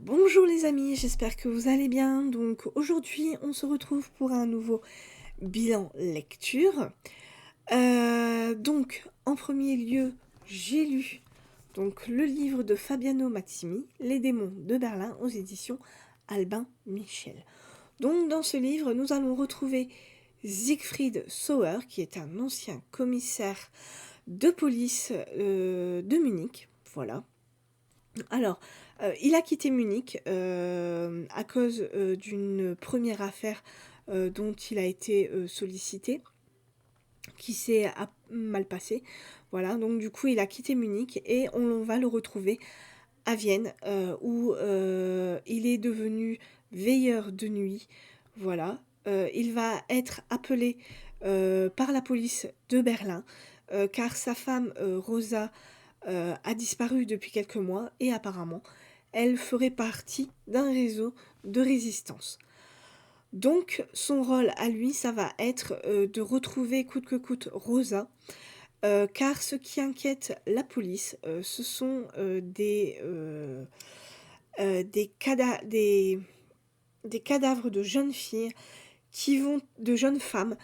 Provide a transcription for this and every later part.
Bonjour les amis, j'espère que vous allez bien. Donc aujourd'hui, on se retrouve pour un nouveau bilan lecture. Donc en premier lieu, j'ai lu le livre de Fabiano Mattimi, Les démons de Berlin, aux éditions Albin Michel. Donc dans ce livre, nous allons retrouver Siegfried Sauer, qui est un ancien commissaire de police de Munich. Voilà. Alors, il a quitté Munich à cause d'une première affaire dont il a été sollicité, qui s'est mal passée. Voilà, donc du coup, il a quitté Munich et on va le retrouver à Vienne, où il est devenu veilleur de nuit. Voilà, il va être appelé par la police de Berlin, car sa femme Rosa a disparu depuis quelques mois et apparemment, elle ferait partie d'un réseau de résistance. Donc, son rôle à lui, ça va être de retrouver coûte que coûte Rosa, car ce qui inquiète la police, ce sont des cadavres de jeunes filles de jeunes femmes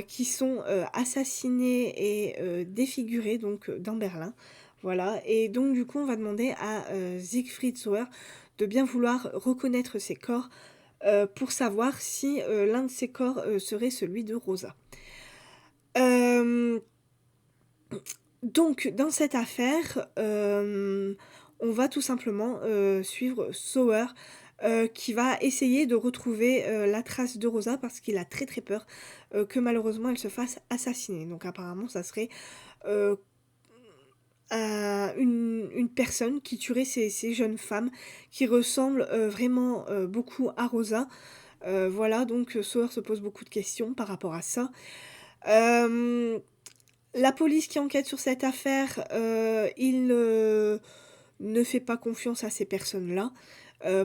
qui sont assassinées et défigurées donc dans Berlin. Voilà, et donc du coup on va demander à Siegfried Sauer de bien vouloir reconnaître ces corps pour savoir si l'un de ces corps serait celui de Rosa. Euh, donc dans cette affaire, on va tout simplement suivre Sauer qui va essayer de retrouver la trace de Rosa parce qu'il a très très peur que malheureusement elle se fasse assassiner. Donc apparemment ça serait euh, une personne qui tuerait ces jeunes femmes qui ressemblent vraiment beaucoup à Rosa. Voilà, donc Sauer se pose beaucoup de questions par rapport à ça. Euh, la police qui enquête sur cette affaire, il ne fait pas confiance à ces personnes-là.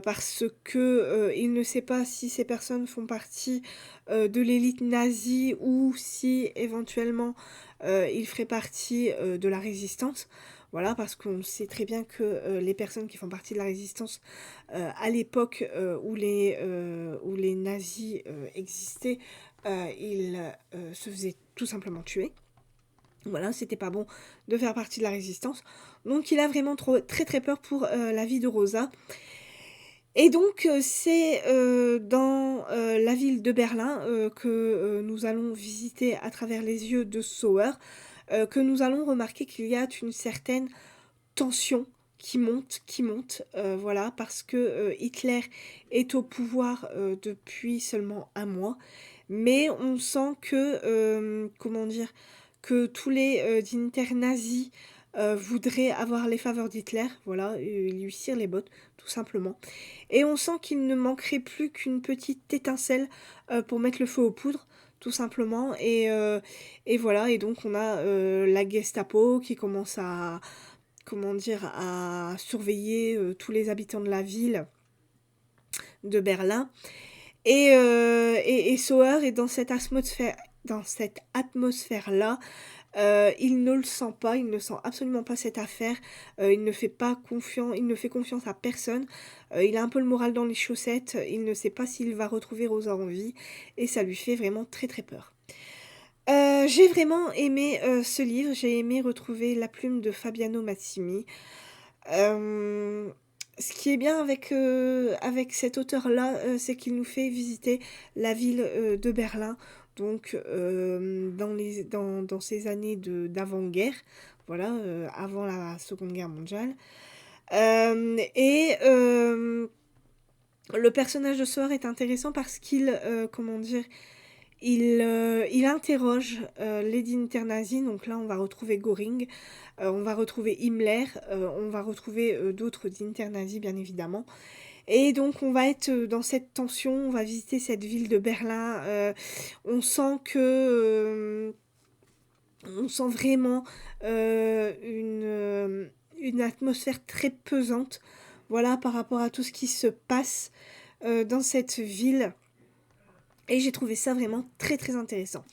Parce que il ne sait pas si ces personnes font partie de l'élite nazie ou si éventuellement ils feraient partie de la résistance. Voilà, parce qu'on sait très bien que les personnes qui font partie de la résistance à l'époque où les nazis existaient, ils se faisaient tout simplement tuer. Voilà, c'était pas bon de faire partie de la résistance. Donc il a vraiment très très peur pour la vie de Rosa. Et donc c'est dans la ville de Berlin que nous allons visiter à travers les yeux de Sauer, que nous allons remarquer qu'il y a une certaine tension qui monte, voilà, parce que Hitler est au pouvoir depuis seulement un mois, mais on sent que, comment dire, que tous les d'inter-nazis voudraient avoir les faveurs d'Hitler, voilà, ils lui cirent les bottes, tout simplement. Et on sent qu'il ne manquerait plus qu'une petite étincelle pour mettre le feu aux poudres, tout simplement. Et voilà, et donc on a la Gestapo qui commence à, comment dire, à surveiller tous les habitants de la ville de Berlin. Et Sauer est dans cette atmosphère-là. Il ne le sent pas, il ne sent absolument pas cette affaire. Il ne fait pas confiance, il ne fait confiance à personne. Il a un peu le moral dans les chaussettes. Il ne sait pas s'il va retrouver Rosa en vie, et ça lui fait vraiment très très peur. J'ai vraiment aimé ce livre. J'ai aimé retrouver la plume de Fabiano Massimi. Euh, Ce qui est bien avec cet auteur-là, c'est qu'il nous fait visiter la ville de Berlin, donc dans ces années d'avant-guerre, voilà, avant la Seconde Guerre mondiale. Et le personnage de Sauer est intéressant parce qu'il, comment dire, il interroge les nazis, donc là on va retrouver Göring, on va retrouver Himmler, on va retrouver d'autres nazis bien évidemment. Et donc on va être dans cette tension, on va visiter cette ville de Berlin, on sent que... on sent vraiment une atmosphère très pesante, voilà, par rapport à tout ce qui se passe dans cette ville. Et j'ai trouvé ça vraiment très très intéressant.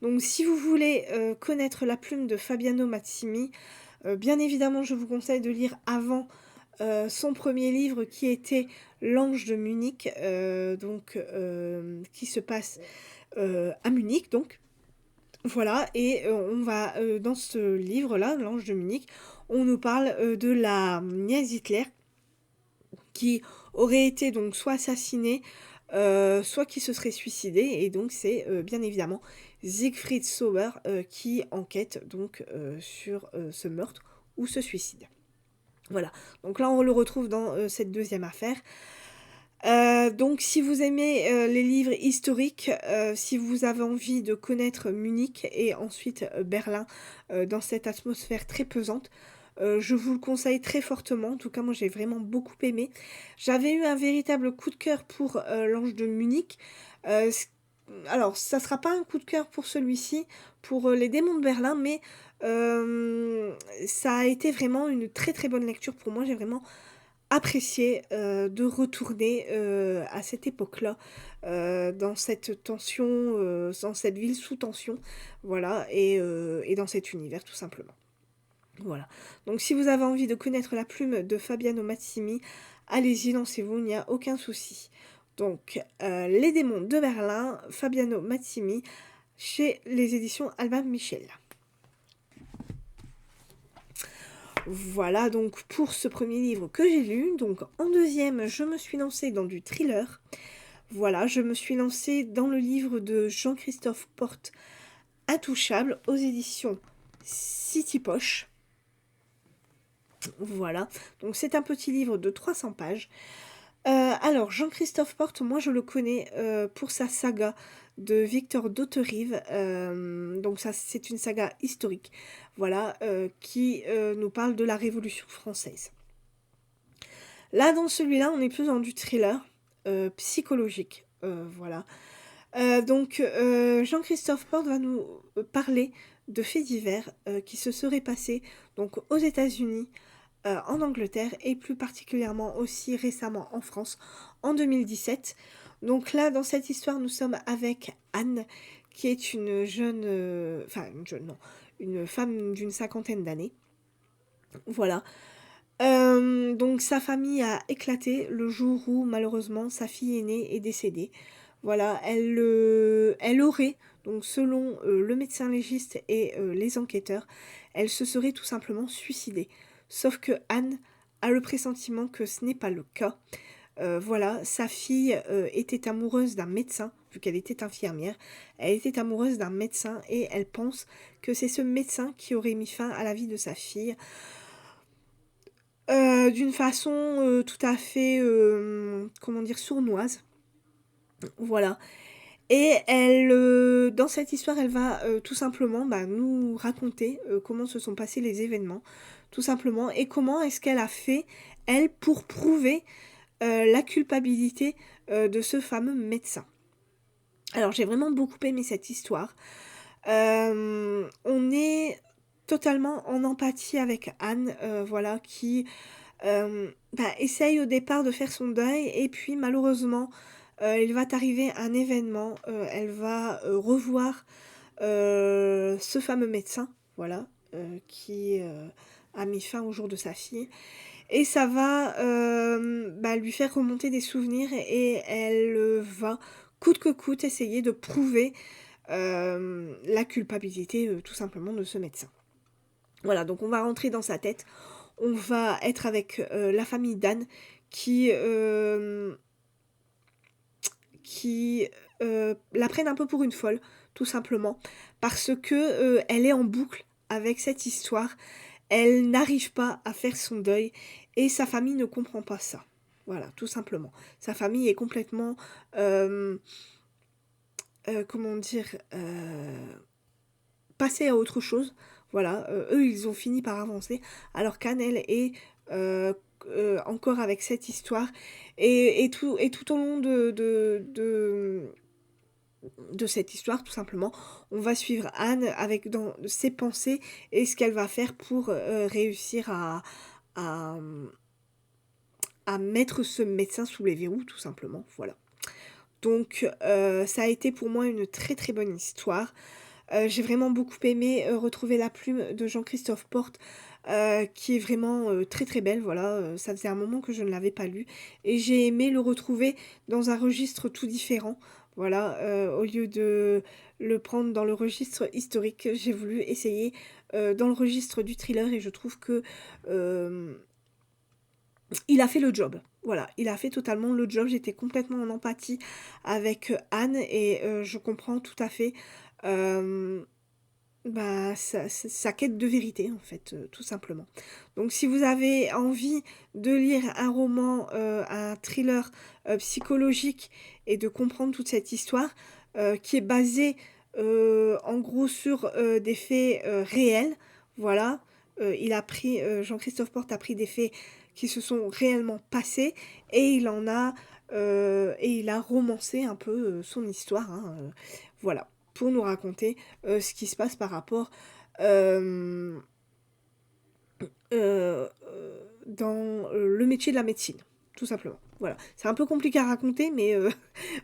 Donc si vous voulez connaître la plume de Fabiano Mazzimi, bien évidemment je vous conseille de lire avant son premier livre qui était L'Ange de Munich, qui se passe, à Munich donc. Voilà et on va, dans ce livre-là, L'Ange de Munich, on nous parle, de la nièce d'Hitler qui aurait été donc soit assassinée, soit qui se serait suicidée et donc c'est, bien évidemment Siegfried Sauer, qui enquête donc, sur, ce meurtre ou ce suicide. Voilà, donc là on le retrouve dans, cette deuxième affaire. Donc si vous aimez, les livres historiques, si vous avez envie de connaître Munich et ensuite, Berlin, dans cette atmosphère très pesante, je vous le conseille très fortement. En tout cas, moi j'ai vraiment beaucoup aimé. J'avais eu un véritable coup de cœur pour, L'Ange de Munich. C Alors ça sera pas un coup de cœur pour celui-ci, pour, Les Démons de Berlin, mais, hem, ça a été vraiment une très, très bonne lecture pour moi. J'ai vraiment apprécié, de retourner, à cette époque-là, dans cette tension, dans cette ville sous tension, voilà et dans cet univers tout simplement. Voilà. Donc si vous avez envie de connaître la plume de Fabiano Massimi, allez-y, lancez-vous, il n'y a aucun souci. Donc, Les démons de Berlin, Fabiano Massimi, chez les éditions Albin Michel. Voilà donc pour ce premier livre que j'ai lu. Donc en deuxième, je me suis lancée dans du thriller. Voilà, je me suis lancée dans le livre de Jean-Christophe Porte, Intouchable, aux éditions City Poche. Voilà, donc c'est un petit livre de 300 pages. Alors Jean-Christophe Porte, moi je le connais, pour sa saga de Victor d'Hauterive, donc ça c'est une saga historique, voilà, qui, nous parle de la Révolution française. Là, dans celui-là, on est plus dans du thriller, psychologique, voilà. Jean-Christophe Porte va nous, parler de faits divers, qui se seraient passés donc aux États-Unis, en Angleterre et plus particulièrement aussi récemment en France, en 2017. Donc là, dans cette histoire, nous sommes avec Anne, qui est une jeune, une jeune, non, une femme d'une cinquantaine d'années. Voilà. Donc sa famille a éclaté le jour où malheureusement sa fille aînée est décédée. Voilà, elle aurait, donc selon le médecin légiste et les enquêteurs, elle se serait tout simplement suicidée. Sauf que Anne a le pressentiment que ce n'est pas le cas. Voilà, sa fille était amoureuse d'un médecin, vu qu'elle était infirmière. Elle était amoureuse d'un médecin et elle pense que c'est ce médecin qui aurait mis fin à la vie de sa fille. D'une façon, tout à fait, comment dire? Sournoise. Voilà et elle, dans cette histoire, elle va, tout simplement, nous raconter, comment se sont passés les événements, tout simplement et comment est-ce qu'elle a fait, elle, pour prouver, la culpabilité, de ce fameux médecin. Alors j'ai vraiment beaucoup aimé cette histoire. On est totalement en empathie avec Anne, voilà, qui, essaye au départ de faire son deuil et puis malheureusement, il va arriver un événement, elle va, revoir, ce fameux médecin, voilà, qui, a mis fin au jour de sa fille et ça va, lui faire remonter des souvenirs et elle, va coûte que coûte essayer de prouver, la culpabilité, tout simplement de ce médecin. Voilà, donc on va rentrer dans sa tête. On va être avec, la famille d'Anne qui, qui, la prennent un peu pour une folle, tout simplement, parce que, elle est en boucle avec cette histoire. Elle n'arrive pas à faire son deuil et sa famille ne comprend pas ça. Voilà, tout simplement. Sa famille est complètement, comment dire? Passée à autre chose. Voilà, eux, ils ont fini par avancer, alors qu'Anne, elle, est, encore avec cette histoire et tout au long de cette histoire, tout simplement, on va suivre Anne avec dans ses pensées et ce qu'elle va faire pour, réussir à, mmh, à mettre ce médecin sous les verrous, tout simplement, voilà. Donc ça a été pour moi une très, très bonne histoire. J'ai vraiment beaucoup aimé, retrouver la plume de Jean-Christophe Porte, qui est vraiment, très, très belle, voilà, ça faisait un moment que je ne l'avais pas lu et j'ai aimé le retrouver dans un registre tout différent. Voilà, au lieu de le prendre dans le registre historique, j'ai voulu essayer, dans le registre du thriller et je trouve que, hem, il a fait le job. Voilà, il a fait totalement le job. J'étais complètement en empathie avec, Anne et je comprends tout à fait, hem bah, sa quête de vérité, en fait, tout simplement. Donc si vous avez envie de lire un roman, un thriller, psychologique et de comprendre toute cette histoire, qui est basée, en gros sur, des faits, réels, voilà. Jean-Christophe Porte a pris des faits qui se sont réellement passés et il a romancé un peu, son histoire, hein, voilà, pour nous raconter ce qui se passe par rapport, hem, dans, le métier de la médecine, tout simplement. Voilà. C'est un peu compliqué à raconter, mais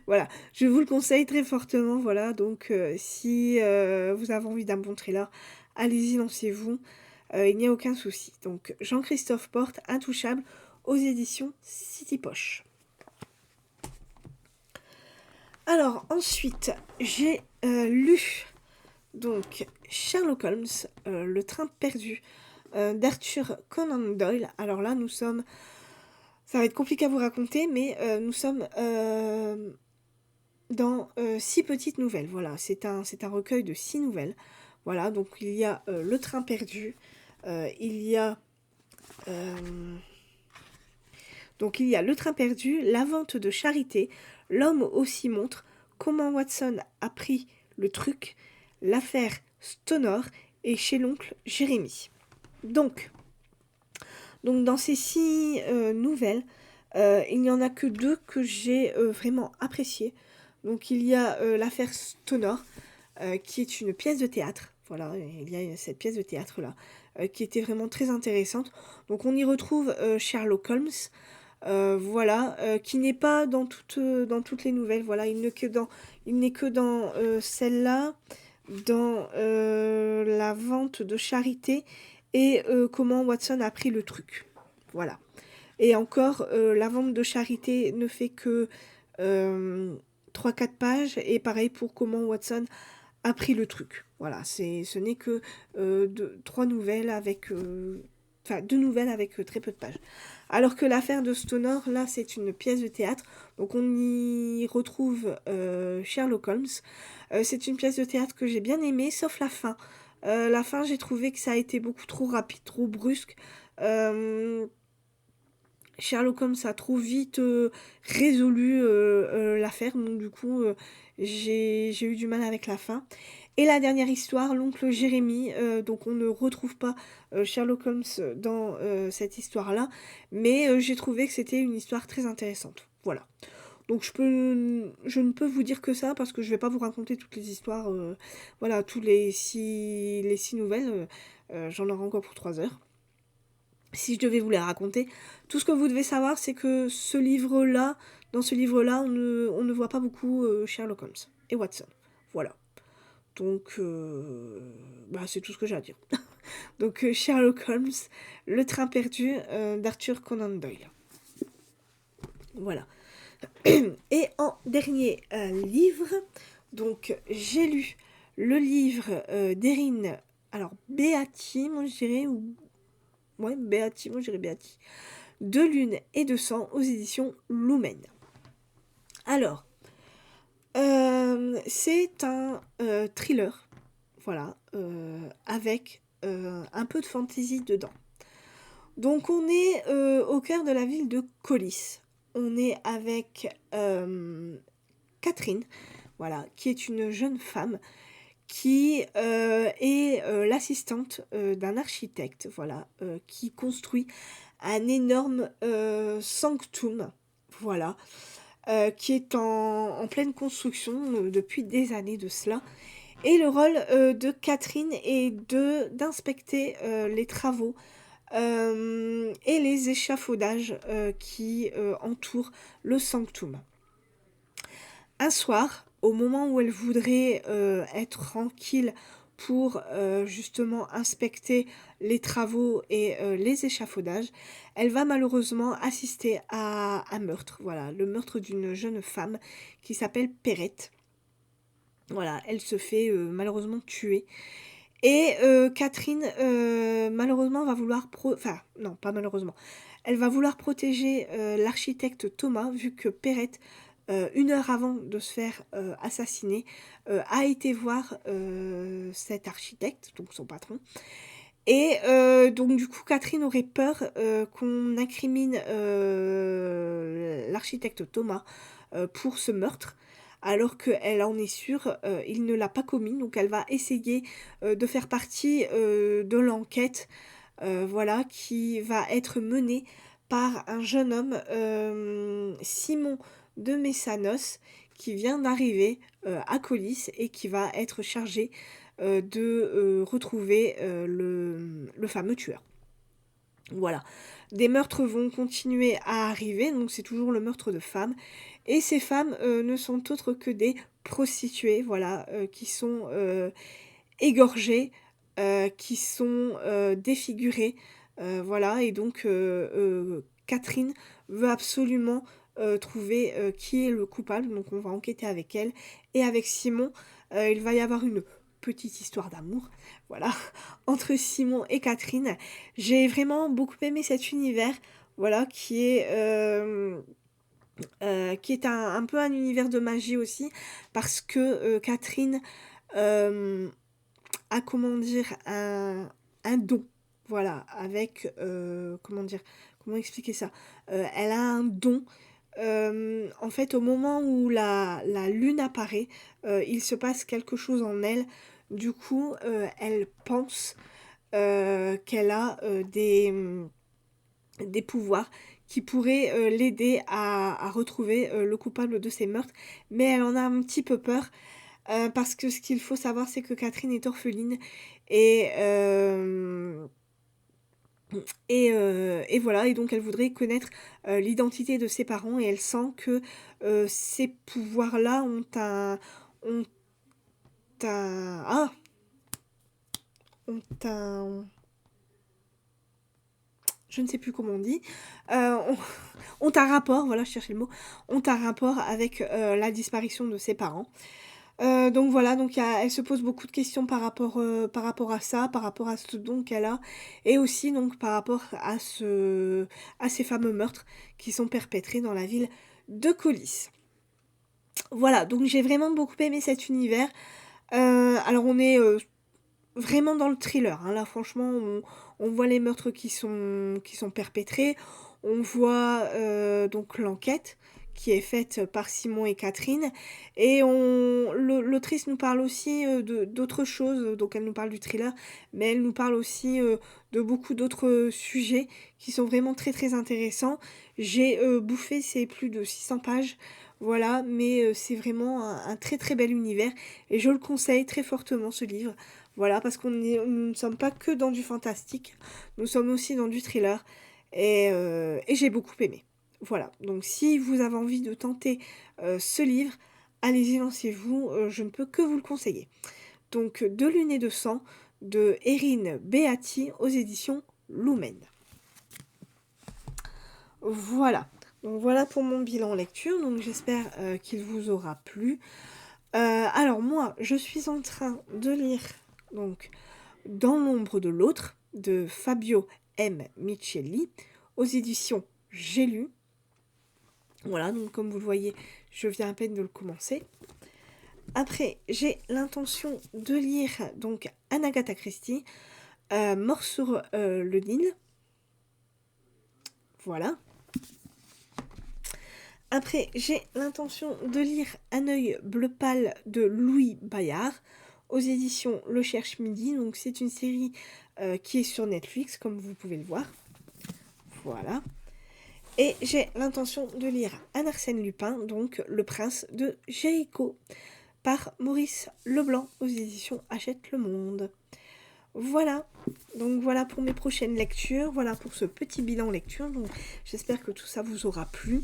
voilà. Je vous le conseille très fortement, voilà, donc si, vous avez envie d'un bon thriller, allez-y, lancez-vous, il n'y a aucun souci. Donc Jean-Christophe Porte, Intouchable, aux éditions City Poche. Alors ensuite, j'ai, lu donc Sherlock Holmes, Le train perdu, d'Arthur Conan Doyle. Alors là, ça va être compliqué à vous raconter, mais nous sommes, dans, 6 petites nouvelles. Voilà, c'est un recueil de 6 nouvelles. Voilà, donc il y a, Le train perdu, il y a, hem, Le train perdu, La vente de charité, L'homme aussi montre, Comment Watson a pris le truc, L'affaire Stonor et Chez l'oncle Jérémie. Donc dans ces 6 nouvelles, il n'y en a que 2 que j'ai, vraiment appréciées. Donc il y a, l'affaire Stonor, qui est une pièce de théâtre. Voilà, il y a cette pièce de théâtre-là, qui était vraiment très intéressante. Donc on y retrouve, Sherlock Holmes, voilà, qui n'est pas dans toutes les nouvelles. Voilà, il n'est que dans, celle-là, dans, la vente de charité et comment Watson a pris le truc. Voilà. Et encore, la vente de charité ne fait que, 3-4 pages et pareil pour comment Watson a pris le truc. Voilà, ce n'est que, 3 nouvelles avec, 2 nouvelles avec, très peu de pages. Alors que l'affaire de Stonor, là, c'est une pièce de théâtre, donc on y retrouve, Sherlock Holmes. C'est une pièce de théâtre que j'ai bien aimée, sauf la fin. La fin, j'ai trouvé que ça a été beaucoup trop rapide, trop brusque. Hem Sherlock Holmes a trop vite, résolu, l'affaire, donc du coup, j'ai eu du mal avec la fin et la dernière histoire, l'oncle Jérémie, donc on ne retrouve pas, Sherlock Holmes dans, cette histoire-là, mais j'ai trouvé que c'était une histoire très intéressante. Voilà. Donc je ne peux vous dire que ça parce que je vais pas vous raconter toutes les histoires, voilà, tous les 6 nouvelles, j'en aurai encore pour 3 heures. Si je devais vous les raconter, tout ce que vous devez savoir, c'est que dans ce livre-là, on ne voit pas beaucoup, Sherlock Holmes et Watson. Voilà. Donc, bah, c'est tout ce que j'ai à dire. Donc, Sherlock Holmes, Le train perdu, d'Arthur Conan Doyle. Voilà. Et en dernier, livre, donc j'ai lu le livre, d'Erin, alors Beatty, moi je dirais, ou ouais, Beatty, moi je dirais Beatty. De lune et de sang aux éditions Lumen. Alors, c'est un, thriller, voilà, avec, un peu de fantaisie dedans. Donc on est, au cœur de la ville de Collis. On est avec, Catherine, voilà, qui est une jeune femme qui, est, l'assistante, d'un architecte, voilà, qui construit un énorme, sanctum, voilà, qui est en pleine construction, depuis des années de cela et le rôle, de Catherine est d'inspecter, les travaux, et les échafaudages, qui, entourent le sanctum. Un soir, au moment où elle voudrait, être tranquille pour justement inspecter les travaux et les échafaudages, elle va malheureusement assister à un meurtre, voilà, le meurtre d'une jeune femme qui s'appelle Perrette. Voilà, elle se fait malheureusement tuer. Et Catherine, malheureusement va vouloir enfin non, pas malheureusement. Elle va vouloir protéger, l'architecte Thomas vu que Perrette, 1 heure avant de se faire, assassiner, a été voir, cet architecte, donc son patron. Et donc du coup, Catherine aurait peur, qu'on incrimine, l'architecte Thomas, pour ce meurtre, alors qu'elle en est sûre, il ne l'a pas commis. Donc elle va essayer, de faire partie, de l'enquête, voilà, qui va être menée par un jeune homme, Simon de Messanos, qui vient d'arriver, à Colis et qui va être chargé, de, retrouver, le fameux tueur. Voilà. Des meurtres vont continuer à arriver, donc c'est toujours le meurtre de femmes et ces femmes, ne sont autres que des prostituées, voilà, qui sont, égorgées, qui sont, défigurées, voilà et donc Catherine veut absolument, trouver, qui est le coupable, donc on va enquêter avec elle et avec Simon. Il va y avoir une petite histoire d'amour, voilà, entre Simon et Catherine. J'ai vraiment beaucoup aimé cet univers, voilà, qui est un peu un univers de magie aussi parce que, Catherine, hem, a comment dire? Un don, voilà, avec, comment dire? Comment expliquer ça? Elle a un don, en fait, au moment où la lune apparaît, il se passe quelque chose en elle. Du coup, elle pense, qu'elle a, des pouvoirs qui pourraient, l'aider à retrouver, le coupable de ces meurtres. Mais elle en a un petit peu peur, parce que ce qu'il faut savoir, c'est que Catherine est orpheline et hem et voilà et donc elle voudrait connaître, l'identité de ses parents et elle sent que, ces pouvoirs-là ont un ont un je ne sais plus comment on dit, ont ont un rapport, voilà, je cherchais le mot, ont un rapport avec, la disparition de ses parents. Donc voilà, donc elle se pose beaucoup de questions par rapport à ça, par rapport à ce don qu'elle a et aussi donc par rapport à ces fameux meurtres qui sont perpétrés dans la ville de Colis. Voilà, donc j'ai vraiment beaucoup aimé cet univers. Alors on est, vraiment dans le thriller, hein. Là franchement on voit les meurtres qui sont perpétrés, on voit, donc l'enquête qui est faite par Simon et Catherine et l'autrice nous parle aussi, de d'autres choses, donc elle nous parle du thriller, mais elle nous parle aussi, de beaucoup d'autres, sujets qui sont vraiment très, très intéressants. J'ai, bouffé ces plus de 600 pages, voilà, mais c'est vraiment un très, très bel univers et je le conseille très fortement ce livre. Voilà, parce nous ne sommes pas que dans du fantastique, nous sommes aussi dans du thriller et j'ai beaucoup aimé. Voilà, donc si vous avez envie de tenter, ce livre, allez-y, lancez-vous, je ne peux que vous le conseiller. Donc De Lune et de sang de Erin Beatty aux éditions Lumen. Voilà, donc voilà pour mon bilan lecture, donc j'espère, qu'il vous aura plu. Alors moi, je suis en train de lire donc Dans l'ombre de l'autre de Fabio M. Micheli aux éditions J'ai lu. Voilà, donc comme vous le voyez, je viens à peine de le commencer. Après, j'ai l'intention de lire donc Agatha Christie, Mort sur le Nil. Voilà. Après, j'ai l'intention de lire Un œil bleu pâle de Louis Bayard aux éditions Le Cherche Midi. Donc c'est une série qui est sur Netflix, comme vous pouvez le voir. Voilà. Et j'ai l'intention de lire Un Arsène Lupin, donc Le Prince de Jéricho, par Maurice Leblanc aux éditions Hachette Le Monde. Voilà, donc voilà pour mes prochaines lectures, voilà pour ce petit bilan lecture, donc j'espère que tout ça vous aura plu,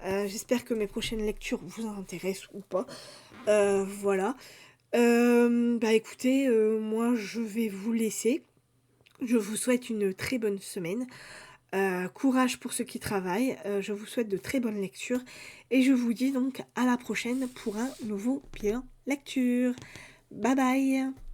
j'espère que mes prochaines lectures vous intéressent ou pas, voilà. Bah, écoutez, moi je vais vous laisser. Je vous souhaite une très bonne semaine. Courage pour ceux qui travaillent, je vous souhaite de très bonnes lectures et je vous dis donc à la prochaine pour un nouveau bilan lecture. Bye bye.